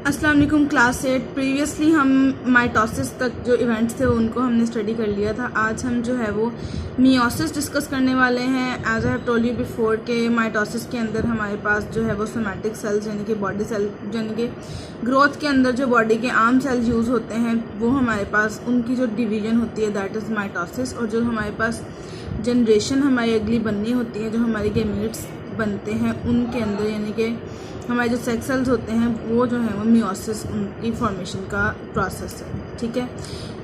अस्सलाम वालेकुम class 8। Previously हम माइटोसिस तक जो इवेंट्स थे उनको हमने स्टडी कर लिया था। आज हम जो है वो मियोसिस डिस्कस करने वाले हैं। As I have told you before के माइटोसिस के अंदर हमारे पास जो है वो सोमैटिक सेल्स यानी कि बॉडी सेल यानी कि ग्रोथ के अंदर जो बॉडी के आम सेल्स यूज़ होते हैं वो हमारे पास उनकी जो डिवीज़न होती है दैट इज़ माइटोसिस। और जो हमारे पास जनरेशन हमारी अगली बननी होती है, जो हमारी गैमीट्स बनते हैं उनके अंदर यानी कि हमारे जो सेक्स सेल्स होते हैं वो जो है वो मियोसिस उनकी फॉर्मेशन का प्रोसेस है। ठीक है,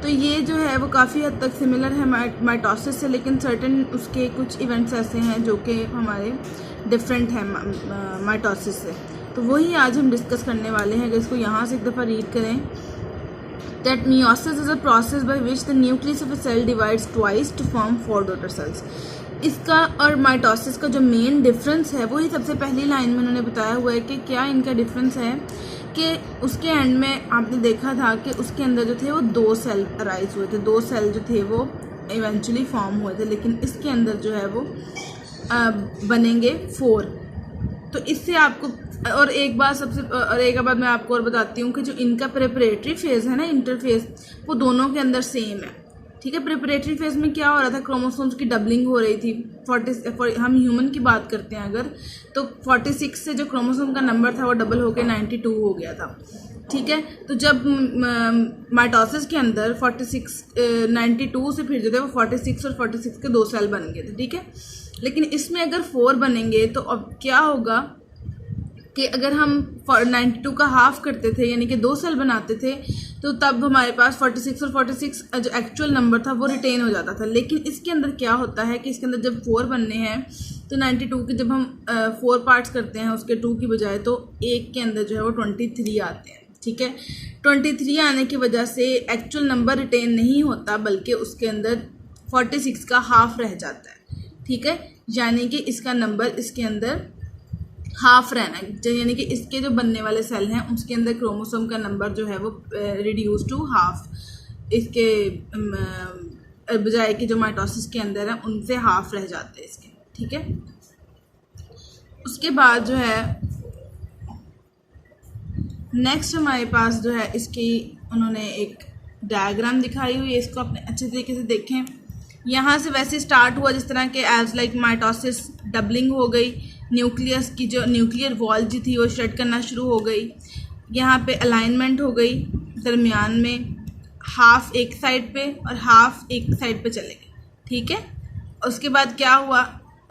तो ये जो है वो काफ़ी हद तक सिमिलर है माइटोसिस से, लेकिन सर्टेन उसके कुछ इवेंट्स ऐसे हैं जो कि हमारे डिफरेंट हैं माइटोसिस से। तो वही आज हम डिस्कस करने वाले हैं। अगर इसको यहाँ से एक दफ़ा रीड करें, that meiosis is a process by which the nucleus of a cell divides twice to form 4 daughter cells। इसका और माइटोसिस का जो मेन डिफरेंस है वही सबसे पहली लाइन में उन्होंने बताया हुआ है कि क्या इनका डिफरेंस है कि उसके एंड में आपने देखा था कि उसके अंदर जो थे वो 2 सेल अराइज हुए थे, 2 सेल जो थे वो इवेंचुअली फॉर्म हुए थे, लेकिन इसके अंदर जो है वो बनेंगे 4। तो इससे आपको और एक बात मैं आपको और बताती हूँ कि जो इनका प्रिपरेटरी फेज़ है ना, इंटरफेस, वो दोनों के अंदर सेम है। ठीक है, प्रिपरेटरी फेज़ में क्या हो रहा था, क्रोमोसोम्स की डबलिंग हो रही थी। हम ह्यूमन की बात करते हैं अगर, तो 46 से जो क्रोमोसोम का नंबर था वो डबल होकर 92 हो गया था। ठीक है, तो जब माइटोसिस के अंदर 92 से फिर जो थे वो 46 और 46 के 2 सेल बन गए थे। ठीक है, लेकिन इसमें अगर 4 बनेंगे तो अब क्या होगा कि अगर हम 92 का हाफ करते थे यानी कि 2 सेल बनाते थे तो तब हमारे पास 46 और 46 जो एक्चुअल नंबर था वो रिटेन हो जाता था। लेकिन इसके अंदर क्या होता है कि इसके अंदर जब 4 बनने हैं तो 92 के जब हम 4 पार्ट्स करते हैं उसके 2 की बजाय, तो एक के अंदर जो है वो 23 आते हैं। ठीक है, 23 आने की वजह से एक्चुअल नंबर रिटेन नहीं होता बल्कि उसके अंदर 46 का हाफ रह जाता है। ठीक है, यानी कि इसका नंबर इसके अंदर हाफ रहना है, यानी कि इसके जो बनने वाले सेल हैं उसके अंदर क्रोमोसोम का नंबर जो है वो रिड्यूस टू हाफ, इसके बजाय कि जो माइटोसिस के अंदर है उनसे हाफ रह जाते हैं इसके। ठीक है, उसके बाद जो है नेक्स्ट हमारे पास जो है इसकी उन्होंने एक डायग्राम दिखाई हुई है, इसको अपने अच्छे तरीके से देखें। यहाँ से वैसे स्टार्ट हुआ जिस तरह के एज लाइक माइटोसिस, डबलिंग हो गई, न्यूक्लियस की जो न्यूक्लियर वॉल जी थी वो शेड करना शुरू हो गई, यहाँ पे अलाइनमेंट हो गई, दरमियान में हाफ एक साइड पे और हाफ एक साइड पे चले गए। ठीक है, उसके बाद क्या हुआ,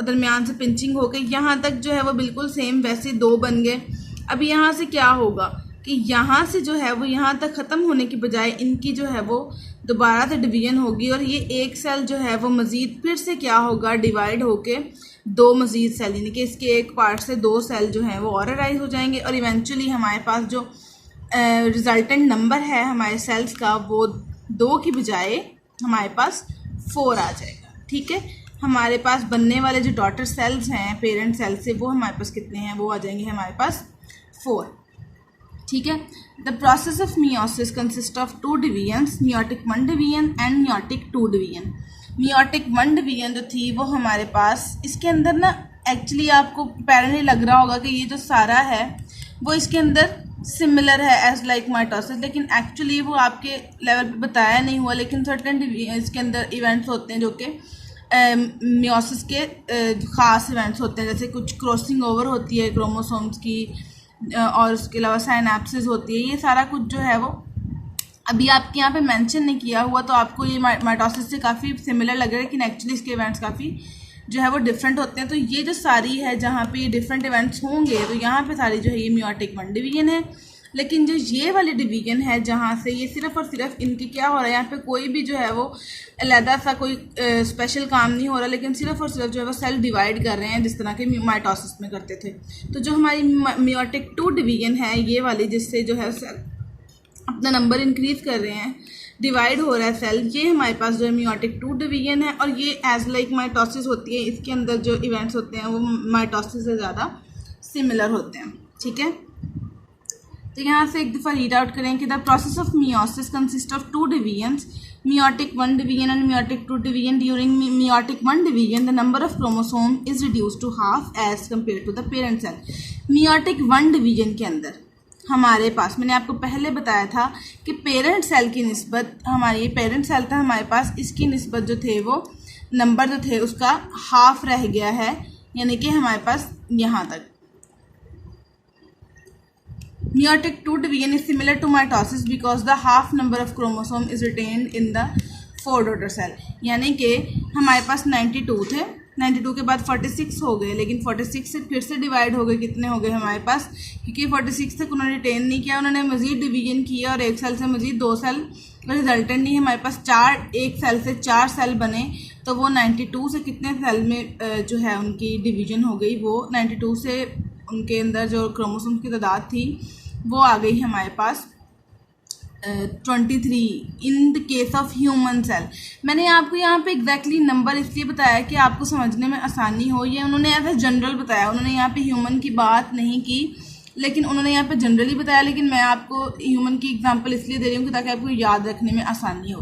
दरमियान से पिंचिंग हो गई, यहाँ तक जो है वो बिल्कुल सेम वैसे 2 बन गए। अब यहाँ से क्या होगा कि यहाँ से जो है वो यहाँ तक ख़त्म होने की बजाय इनकी जो है वो दोबारा से डिवीजन होगी और ये एक सेल जो है वो मज़ीद फिर से क्या होगा, डिवाइड होके 2 मज़ीद सेल यानी कि इसके एक पार्ट से 2 सेल जो हैं वो और अराइज हो जाएंगे और इवेंचुअली हमारे पास जो रिजल्टेंट नंबर है हमारे सेल्स का वो 2 की बजाय हमारे पास 4 आ जाएगा। ठीक है, हमारे पास बनने वाले जो डॉटर सेल्स हैं पेरेंट सेल से वो हमारे पास कितने हैं, वो आ जाएंगे हमारे पास 4। ठीक है, the process of meiosis consist of 2 divisions, meiotic 1 division and meiotic 2 division. Meiotic 1 division जो थी वो हमारे पास इसके अंदर ना एक्चुअली आपको पैरेंटली लग रहा होगा कि ये जो सारा है वो इसके अंदर सिमिलर है एज लाइक माइटोसिस, लेकिन एक्चुअली वो आपके लेवल पे बताया नहीं हुआ। लेकिन सर्टेन इसके अंदर इवेंट्स होते हैं जो कि मियोसिस के ख़ास इवेंट्स होते हैं, जैसे कुछ क्रॉसिंग ओवर होती है क्रोमोसोम्स की और उसके अलावा साइनेप्सिस होती है। ये सारा कुछ जो है वो अभी आपके यहाँ पे मेंशन नहीं किया हुआ, तो आपको ये माइटोसिस से काफ़ी सिमिलर लग रहा है, लेकिन एक्चुअली इसके इवेंट्स काफ़ी जो है वो डिफरेंट होते हैं। तो ये जो सारी है जहाँ पे ये डिफरेंट इवेंट्स होंगे तो यहाँ पे सारी जो है ये मियोटिक 1 डिवीजन है। लेकिन जो ये वाली डिवीजन है जहाँ से ये सिर्फ और सिर्फ इनकी क्या हो रहा है, यहाँ पे कोई भी जो है वो अलहदा सा कोई स्पेशल काम नहीं हो रहा, लेकिन सिर्फ और सिर्फ जो है वो सेल डिवाइड कर रहे हैं जिस तरह के माइटोसिस में करते थे। तो जो हमारी मियोटिक 2 डिवीजन है ये वाली, जिससे जो है अपना नंबर इंक्रीज कर रहे हैं, डिवाइड हो रहा है सेल, ये हमारे पास जो है मियोटिक 2 डिवीजन है। और ये एज लाइक माइटोसिस होती है, इसके अंदर जो इवेंट्स होते हैं वो माइटोसिस से ज़्यादा सिमिलर होते हैं। ठीक है, तो यहाँ से एक दफ़ा रीड आउट करें कि the process of meiosis consist of 2 divisions, meiotic 1 division and meiotic 2 division. During meiotic 1 division, the number of chromosome is reduced to half as compared to the parent cell. meiotic 1 division के अंदर हमारे पास, मैंने आपको पहले बताया था कि parent cell की निस्बत, हमारी ये पेरेंट सेल था हमारे पास, इसकी निस्बत जो थे वो नंबर जो थे उसका हाफ रह गया है, यानी कि हमारे पास यहाँ तक। Meiotic II division is similar to mitosis because the half number of chromosome is retained in the 4 daughter cell। यानी कि हमारे पास 92 थे, 92 के बाद 46 हो गए, लेकिन 46 से फिर से डिवाइड हो गए, कितने हो गए हमारे पास, क्योंकि 46 तक उन्होंने रिटेन नहीं किया, उन्होंने मज़ीद डिवीजन किया और एक सेल से मज़ीद 2 सेल रिजल्टेंट नहीं, हमारे पास 4, एक सेल से 4 सेल बने, तो वो 92 से कितने सेल में जो है उनकी डिवीजन हो गई, वो 92 से उनके अंदर जो क्रोमोसोम की तादाद थी वो आ गई हमारे पास 23 in the case of human cell. मैंने आपको यहाँ पे एग्जैक्टली नंबर इसलिए बताया कि आपको समझने में आसानी हो, ये उन्होंने एज ए जनरल बताया, उन्होंने यहाँ पे ह्यूमन की बात नहीं की, लेकिन उन्होंने यहाँ पे जनरली बताया, लेकिन मैं आपको ह्यूमन की एग्जांपल इसलिए दे रही हूँ कि ताकि आपको याद रखने में आसानी हो।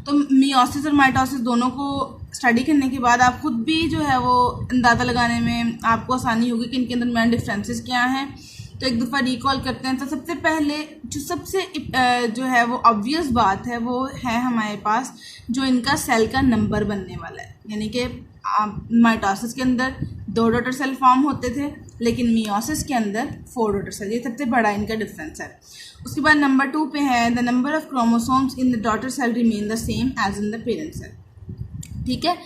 तो मियोसिस और माइटोसिस दोनों को स्टडी करने के बाद आप खुद भी जो है वो अंदाज़ा लगाने में आपको आसानी होगी कि इनके अंदर मेन डिफरेंसेस क्या हैं। तो एक दफ़ा रिकॉल करते हैं। तो सबसे पहले जो सबसे जो है वो ऑब्वियस बात है वो है हमारे पास जो इनका सेल का नंबर बनने वाला है, यानी कि माइटोसिस के अंदर 2 डॉटर सेल फॉर्म होते थे, लेकिन मियोसिस के अंदर 4 डॉटर सेल, ये सबसे बड़ा इनका डिफरेंस है। उसके बाद नंबर 2 पे है the number of chromosomes in the daughter cell remain the same as in the parent cell. ठीक है,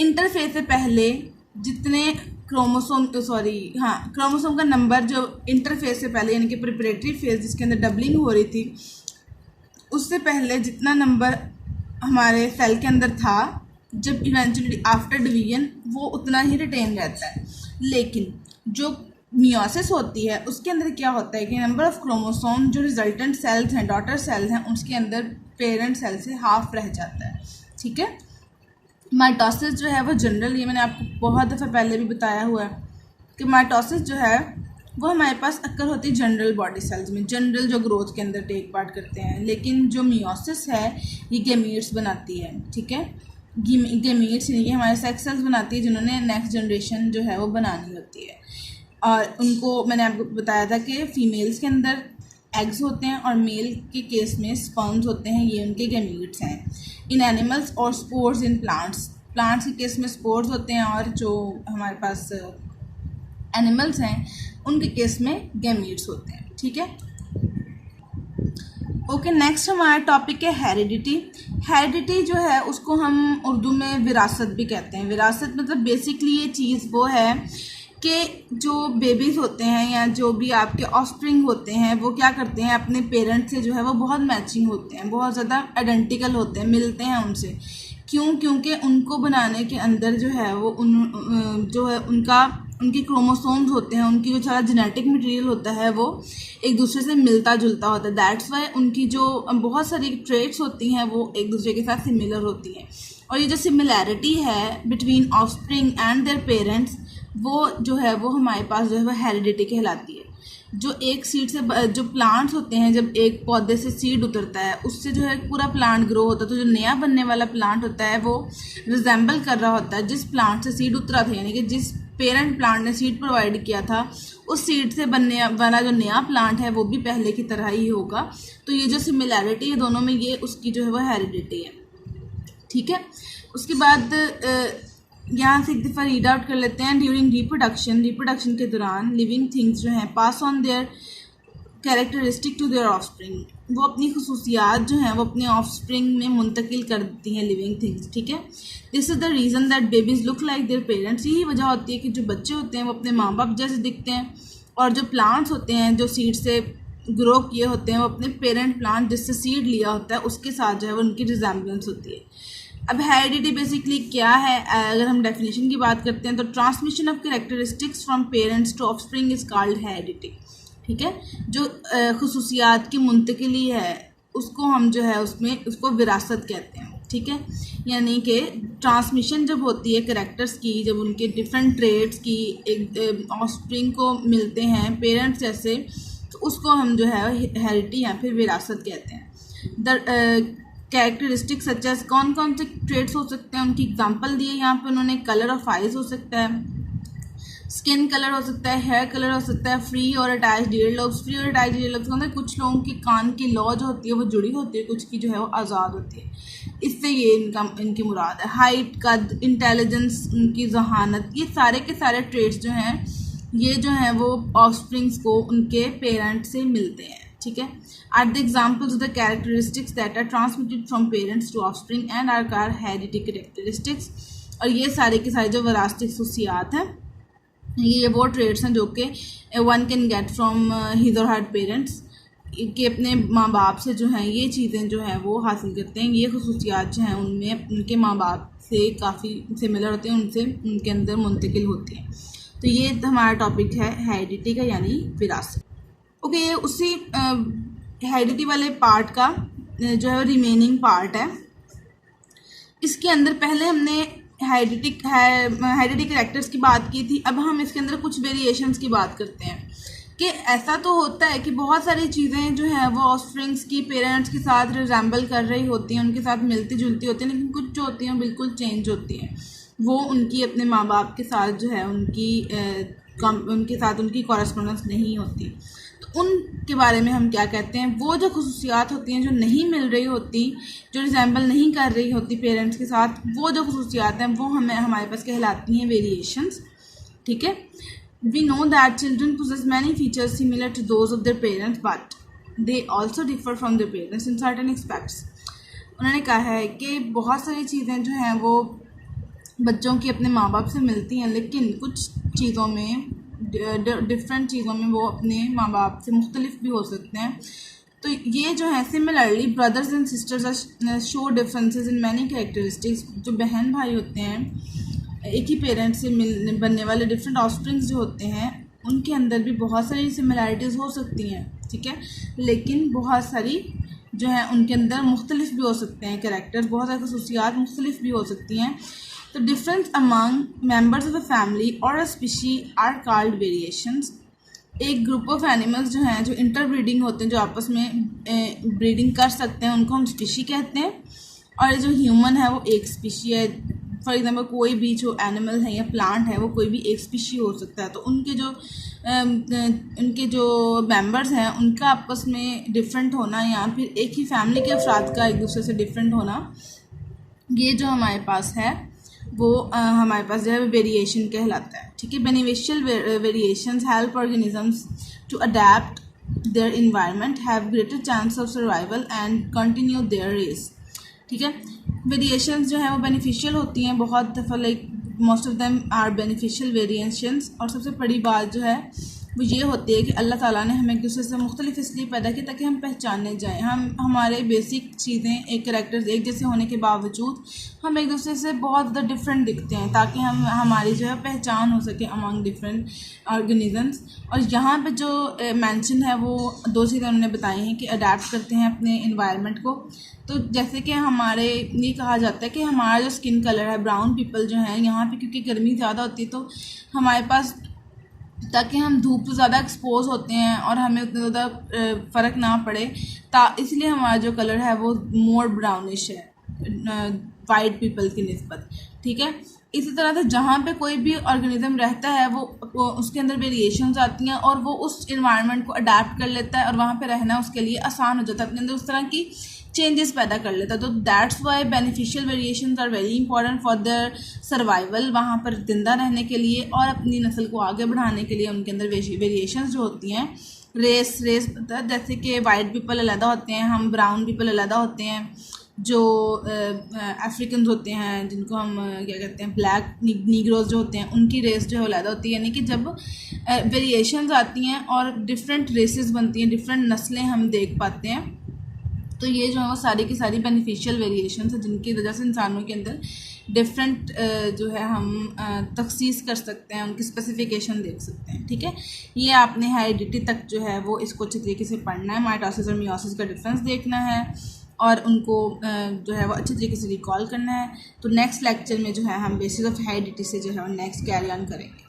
इंटरफेज से पहले जितने क्रोमोसोम क्रोमोसोम का नंबर जो इंटरफेज से पहले यानी कि प्रिपरेटरी फेज जिसके अंदर डबलिंग हो रही थी उससे पहले जितना नंबर हमारे सेल के अंदर था, जब इवेंचुअली आफ्टर डिवीजन वो उतना ही रिटेन रहता है। लेकिन जो मियोसिस होती है उसके अंदर क्या होता है कि नंबर ऑफ क्रोमोसोम जो रिजल्टेंट सेल्स हैं, डॉटर सेल्स हैं, उसके अंदर पेरेंट सेल से हाफ रह जाता है। ठीक है, माइटोसिस जो है वो जनरल, ये मैंने आपको बहुत दफ़ा पहले भी बताया हुआ है कि माइटोसिस जो है वो हमारे पास अक्सर होती है जनरल बॉडी सेल्स में, जनरल जो ग्रोथ के अंदर टेक पार्ट करते हैं। लेकिन जो मियोसिस है ये गैमीट्स बनाती है। ठीक है, गैमीट्स यानी कि हमारे सेक्स सेल्स बनाती है जिन्होंने नेक्स्ट जनरेशन जो है वो बनानी होती है। और उनको मैंने आपको बताया था कि फीमेल्स के अंदर एग्स होते हैं और मेल के केस में स्पर्म्स होते हैं, ये उनके गैमीट्स हैं। इन एनिमल्स और स्पोर्स इन प्लांट्स, प्लांट्स के केस में स्पोर्स होते हैं और जो हमारे पास एनिमल्स हैं उनके केस में गैमीट्स होते हैं। ठीक है, ओके, नेक्स्ट हमारा टॉपिक है हेरिडिटी। हेरिडिटी जो है उसको हम उर्दू में विरासत भी कहते हैं। विरासत मतलब बेसिकली ये चीज़ वो है कि जो बेबीज़ होते हैं या जो भी आपके ऑफस्प्रिंग होते हैं वो क्या करते हैं, अपने पेरेंट्स से जो है वो बहुत मैचिंग होते हैं, बहुत ज़्यादा आइडेंटिकल होते हैं, मिलते हैं उनसे। क्यों? क्योंकि उनको बनाने के अंदर जो है वो जो है उनके क्रोमोसोम्स होते हैं, उनकी जो सारा जेनेटिक मटेरियल होता है वो एक दूसरे से मिलता जुलता होता है। दैट्स वाई उनकी जो बहुत सारी ट्रेट्स होती हैं वो एक दूसरे के साथ सिमिलर होती हैं। और ये जो सिमिलैरिटी है between offspring and their parents वो जो है वो हमारे पास जो है वो हेरिडिटी कहलाती है। जो एक सीड से जो प्लांट्स होते हैं, जब एक पौधे से सीड उतरता है उससे जो है पूरा प्लांट ग्रो होता है, तो जो नया बनने वाला प्लांट होता है वो रिजेंबल कर रहा होता है जिस प्लांट से सीड उतरा था, यानी कि जिस पेरेंट प्लांट ने सीड प्रोवाइड किया था उस सीड से बनने वाला जो नया प्लांट है वो भी पहले की तरह ही होगा। तो ये जो सिमिलैरिटी है दोनों में, ये उसकी जो है वो हेरिडिटी है। ठीक है, उसके बाद यहाँ से एक दफ़ा रीड आउट कर लेते हैं। ड्यूरिंग रिप्रोडक्शन के दौरान लिविंग थिंग्स जो हैं pass on their characteristic to their offspring, वो अपनी खसूसियात जो हैं वो अपने ऑफस्प्रिंग में मुंतकिल कर देती हैं लिविंग थिंग्स। ठीक है, this is the reason that babies look like their parents. यही वजह होती है कि जो बच्चे होते हैं वो अपने माँ बाप जैसे दिखते हैं, और जो प्लांट्स होते हैं जो सीड से ग्रो किए होते हैं वो अपने पेरेंट प्लांट जिससे सीड लिया होता है उसके साथ जो है वो उनकी रिजेम्बलेंस होती है। अब हेरिडिटी बेसिकली क्या है, अगर हम डेफिनेशन की बात करते हैं तो transmission of characteristics from parents to offspring is called heredity. ठीक है, जो खसूसियात की मुंतकिली है उसको हम जो है उसको विरासत कहते हैं। ठीक है, यानी कि ट्रांसमिशन जब होती है कैरेक्टर्स की, जब उनके डिफरेंट ट्रेड्स की एक ऑफस्प्रिंग को मिलते हैं पेरेंट्स जैसे, तो उसको हम जो है हेरिडिटी या फिर विरासत कहते हैं। कैरेक्टरिस्टिक सच एज, कौन कौन से ट्रेड्स हो सकते हैं उनकी एग्जांपल दिए यहाँ पे उन्होंने। कलर ऑफ आइज हो सकता है, स्किन कलर हो सकता है, हेयर कलर हो सकता है, फ्री और अटैच्ड ईयर लोब्स। फ्री और अटैच्ड ईयर लोब्स का मतलब कुछ लोगों की कान की लौ जो होती है वो जुड़ी होती है, कुछ की जो है वो आज़ाद होती है, इससे ये इनकी मुराद है। हाइट, कद, इंटेलिजेंस, उनकी जहानत, ये सारे के सारे ट्रेड्स जो हैं ये जो हैं वो ऑफस्प्रिंग्स को उनके पेरेंट्स से मिलते हैं, ठीक है। Are the examples of the characteristics that are transmitted from parents to offspring and are called heredity characteristics. और ये सारे के सारे जो विरासती खसूसियात हैं ये वो ट्रेड्स हैं जो कि one can get from his और हर पेरेंट्स, कि अपने माँ बाप से जो हैं ये चीज़ें जो हैं वो हासिल करते हैं। ये खसूसियात जो हैं उनमें उनके माँ बाप से काफ़ी सिमिलर होते हैं, उनसे उनके अंदर मुंतकिल होती हैं। तो ये हमारा टॉपिक है हेरिडिटी का, यानी विरासत। ओके, ये उसी हेरिडिटी वाले पार्ट का जो है रिमेनिंग पार्ट है। इसके अंदर पहले हमने हेरिडिटी कैरेक्टर्स की बात की थी, अब हम इसके अंदर कुछ वेरिएशंस की बात करते हैं कि ऐसा तो होता है कि बहुत सारी चीज़ें जो है वो ऑफस्प्रिंग्स की पेरेंट्स के साथ रिजेंबल कर रही होती हैं, उनके साथ मिलती जुलती होती हैं, लेकिन कुछ जो होती हैं बिल्कुल चेंज होती हैं। वो उनकी अपने माँ बाप के साथ जो है उनके साथ उनकी कॉरेस्पॉन्डेंस नहीं होती। तो उनके बारे में हम क्या कहते हैं, वो जो खसूसियात होती हैं जो नहीं मिल रही होती, जो रिजेंबल नहीं कर रही होती पेरेंट्स के साथ, वो जो खसूसियात हैं वो हमारे पास कहलाती हैं वेरिएशंस, ठीक है। We know that children possess many features similar to those of their parents, but they also differ from their parents in certain aspects. उन्होंने कहा है कि बहुत सारी चीज़ें जो हैं वो बच्चों की अपने माँ बाप से मिलती हैं, लेकिन कुछ चीज़ों में डिफरेंट चीज़ों में वो अपने माँ बाप से मुख्तलिफ भी हो सकते हैं। तो ये जो है similarly brothers and sisters show differences in many characteristics. जो बहन भाई होते हैं एक ही पेरेंट्स से बनने वाले डिफरेंट ऑफस्प्रिंग्स जो होते हैं उनके अंदर भी बहुत सारी सिमिलैरिटीज़ हो सकती हैं, ठीक है, लेकिन बहुत सारी जो है उनके अंदर मुख्तलिफ भी हो सकते हैं कैरेक्टर्स, बहुत सारी खसूसियात मुख्तलिफ भी हो सकती हैं। तो difference among members of a family और a species are called variations. एक ग्रुप ऑफ एनिमल्स जो हैं जो इंटरब्रीडिंग होते हैं, जो आपस में ब्रीडिंग कर सकते हैं, उनको हम स्पीशी कहते हैं। और जो ह्यूमन है वो एक स्पीशी है। फॉर एग्जांपल कोई भी जो एनिमल है या प्लांट है वो कोई भी एक स्पीशी हो सकता है। तो उनके जो मेंबर्स हैं उनका आपस में डिफरेंट होना या फिर एक ही फैमिली के अफराद का एक दूसरे से डिफरेंट होना, ये जो हमारे पास है वो हमारे पास जो है वेरिएशन कहलाता है, ठीक है। Beneficial variations help organisms to adapt their environment, have greater chance of survival and continue their race, ठीक है। वेरिएशंस जो है वो बेनिफिशियल होती हैं बहुत दफ़ा, like most of them are beneficial variations. और सबसे बड़ी बात जो है वो ये होती है कि अल्लाह ताला ने हमें एक दूसरे से मुख्तलिफ इसलिए पैदा किया ताकि हम पहचाने जाएं। हमारे बेसिक चीज़ें एक कैरेक्टर्स एक जैसे होने के बावजूद हम एक दूसरे से बहुत ज़्यादा डिफरेंट दिखते हैं, ताकि हमारी जो है पहचान हो सके अमंग डिफरेंट ऑर्गेनिजम्स। और यहाँ पे जो मेंशन है वो दो चीज़ें उन्होंने बताई हैं कि अडेप्ट करते हैं अपने इन्वायरमेंट को। तो जैसे कि हमारे ये कहा जाता है कि हमारा जो स्किन कलर है, ब्राउन पीपल जो है यहाँ पे क्योंकि गर्मी ज़्यादा होती है तो हमारे पास, ताकि हम धूप से ज़्यादा एक्सपोज होते हैं और हमें उतना ज़्यादा फ़र्क ना पड़े, इसलिए हमारा जो कलर है वो मोर ब्राउनिश है वाइट पीपल की निस्बत, ठीक है। इसी तरह से जहाँ पे कोई भी ऑर्गेनिज्म रहता है वो उसके अंदर वेरिएशंस आती हैं और वो उस इन्वायरमेंट को अडेप्ट कर लेता है और वहाँ पे रहना उसके लिए आसान हो जाता है, अपने अंदर उस तरह की चेंजेस पैदा कर लेता है। तो that's why beneficial variations are very important for their survival, वहाँ पर जिंदा रहने के लिए और अपनी नस्ल को आगे बढ़ाने के लिए उनके अंदर वेरिएशंस जो होती हैं। रेस पता है, जैसे कि वाइट पीपल अलग होते हैं, हम ब्राउन पीपल अलग होते हैं, जो अफ्रीकन होते हैं जिनको हम क्या कहते हैं ब्लैक नीग्रोज जो होते हैं उनकी रेस जो है अलग होती है। यानी कि जब वेरिएशंस आती हैं और डिफरेंट रेसेस बनती हैं, डिफरेंट नस्लें हम देख पाते हैं, तो ये जो है वो सारी की सारी बेनिफिशियल वेरिएशंस है जिनकी वजह से इंसानों के अंदर डिफरेंट जो है हम तखसीस कर सकते हैं, उनकी स्पेसिफिकेशन देख सकते हैं, ठीक है। ये आपने हेरिडिटी तक जो है वो इसको अच्छे तरीके से पढ़ना है, माइटोसिस और मियोसिस का डिफरेंस देखना है और उनको जो है वो अच्छे तरीके से रिकॉल करना है। तो नेक्स्ट लेक्चर में जो है हम बेसिस ऑफ हेरिडिटी से जो है वो नेक्स्ट कैरी ऑन करेंगे।